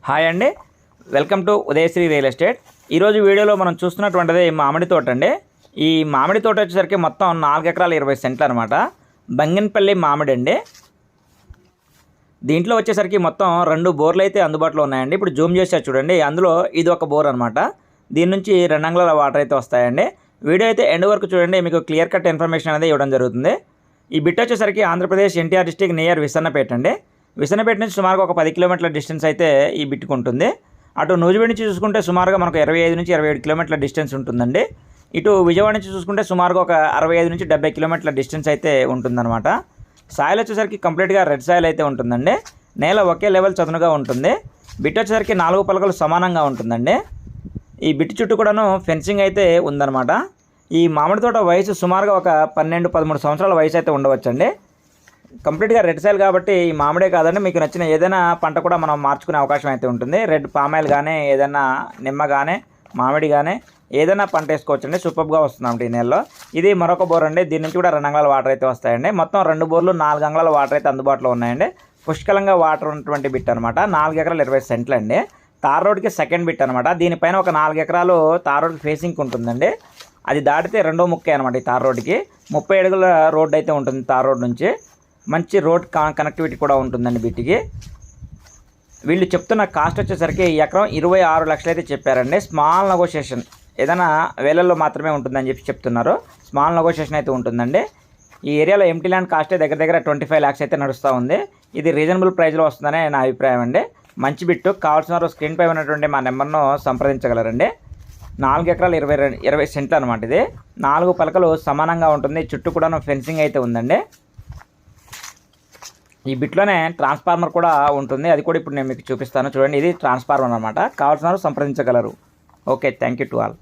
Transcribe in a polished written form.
Hi అండి, welcome to Udayasri real estate. ఈరోజు వీడియోలో మనం చూస్తున్నటువంటిది మామిడి తోట అండి. ఈ మామిడి తోట వచ్చేసరికి మొత్తం 4 ఎకరాల 20 సెంట్లు అనమాట. బంగినపల్లి మామిడి అండి. దీంట్లో వచ్చేసరికి మొత్తం 2 బోర్లు అయితే అందుబాటులో ఉన్నాయండి. ఇప్పుడు జూమ్ చేసా చూడండి, అందులో ఇది ఒక బోర్ అనమాట. దీని నుంచి 2 అంగుళాల వాటర్ అయితే వస్తాయండి. వీడియో అయితే ఎండ్ వరకు చూడండి, మీకు క్లియర్ కట్ ఇన్ఫర్మేషన్ అనేది ఇవ్వడం జరుగుతుంది. ఈ బిట్ వచ్చేసరికి ఆంధ్రప్రదేశ్ ఎన్టీఆర్ డిస్టిక్ నియర్ విసన్నపేట అండి. విసన్నపేట నుంచి సుమారుగా ఒక 10 కిలోమీటర్ల డిస్టెన్స్ అయితే ఈ బిట్టుకు ఉంటుంది. అటు నూజివీడు నుంచి చూసుకుంటే సుమారుగా మనకు 25 నుంచి 27 కిలోమీటర్ల డిస్టెన్స్ ఉంటుందండి. ఇటు విజయవాడ నుంచి చూసుకుంటే సుమారుగా ఒక 65 నుంచి 70 కిలోమీటర్ల డిస్టెన్స్ అయితే ఉంటుందన్నమాట. సాయిల్ వచ్చేసరికి కంప్లీట్గా రెడ్ సాయిల్ అయితే ఉంటుందండి. నేల ఒకే లెవెల్ చదునుగా ఉంటుంది. బిట్ వచ్చేసరికి 4 పలకలు సమానంగా ఉంటుందండి. ఈ బిట్ చుట్టూ కూడాను ఫెన్సింగ్ అయితే ఉందన్నమాట. ఈ మామిడి తోట వయసు సుమారుగా ఒక 12-13 సంవత్సరాల వయసు అయితే ఉండవచ్చండి. కంప్లీట్గా రెడ్ సాయిల్ కాబట్టి ఈ మామిడే కాదండి, మీకు నచ్చిన ఏదైనా పంట కూడా మనం మార్చుకునే అవకాశం అయితే ఉంటుంది. రెడ్ పామాయిల్ కానీ, ఏదైనా నిమ్మ కానీ, మామిడి కానీ ఏదైనా పంట వేసుకోవచ్చండి. సూపర్గా వస్తుందండి ఈ నెలలో. ఇది మరొక బోర్ అండి. దీని నుంచి కూడా 2 అంగుళాల వాటర్ అయితే వస్తాయండి. మొత్తం 2 బోర్లు 4 అంగుళాల వాటర్ అయితే అందుబాటులో ఉన్నాయండి. పుష్కలంగా వాటర్ ఉన్నటువంటి బిట్ అనమాట. 4 ఎకరాల 20 సెంట్లు అండి. తార్ రోడ్కి సెకండ్ బిట్ అనమాట. దీనిపైన ఒక 4 ఎకరాలు తార్ రోడ్కి ఫేసింగ్ ఉంటుందండి. అది దాటితే రెండో ముక్కే అనమాట. ఈ తార్ రోడ్డుకి 30 అడుగుల రోడ్డు అయితే ఉంటుంది. తార్ రోడ్ నుంచి మంచి రోడ్ కనెక్టివిటీ కూడా ఉంటుందండి వీటికి. వీళ్ళు చెప్తున్న కాస్ట్ వచ్చేసరికి ఎకరం 26 లక్షలు అయితే చెప్పారండి. స్మాల్ నెగోషియేషన్, ఏదైనా వేలల్లో మాత్రమే ఉంటుందని చెప్తున్నారు. స్మాల్ నెగోషియేషన్ అయితే ఉంటుందండి. ఈ ఏరియాలో ఎంటీ ల్యాండ్ కాస్టే దగ్గర 25 లాక్స్ అయితే నడుస్తూ ఉంది. ఇది రీజనబుల్ ప్రైస్లో వస్తుందని నా అభిప్రాయం అండి. మంచి బిట్టు. కావాల్సిన వారు స్క్రీన్పై ఉన్నటువంటి మా నెంబర్ను సంప్రదించగలరండి. 4 ఎకరాల 20 సెంట్లు అనమాట. ఇది 4 పలకలు సమానంగా ఉంటుంది. చుట్టూ కూడా ఫెన్సింగ్ అయితే ఉందండి. ఈ బిట్లోనే ట్రాన్స్ఫార్మర్ కూడా ఉంటుంది. అది కూడా ఇప్పుడు నేను మీకు చూపిస్తాను చూడండి. ఇది ట్రాన్స్ఫార్మర్ అనమాట. కావాల్సిన వారు సంప్రదించగలరు. Okay, thank you to all.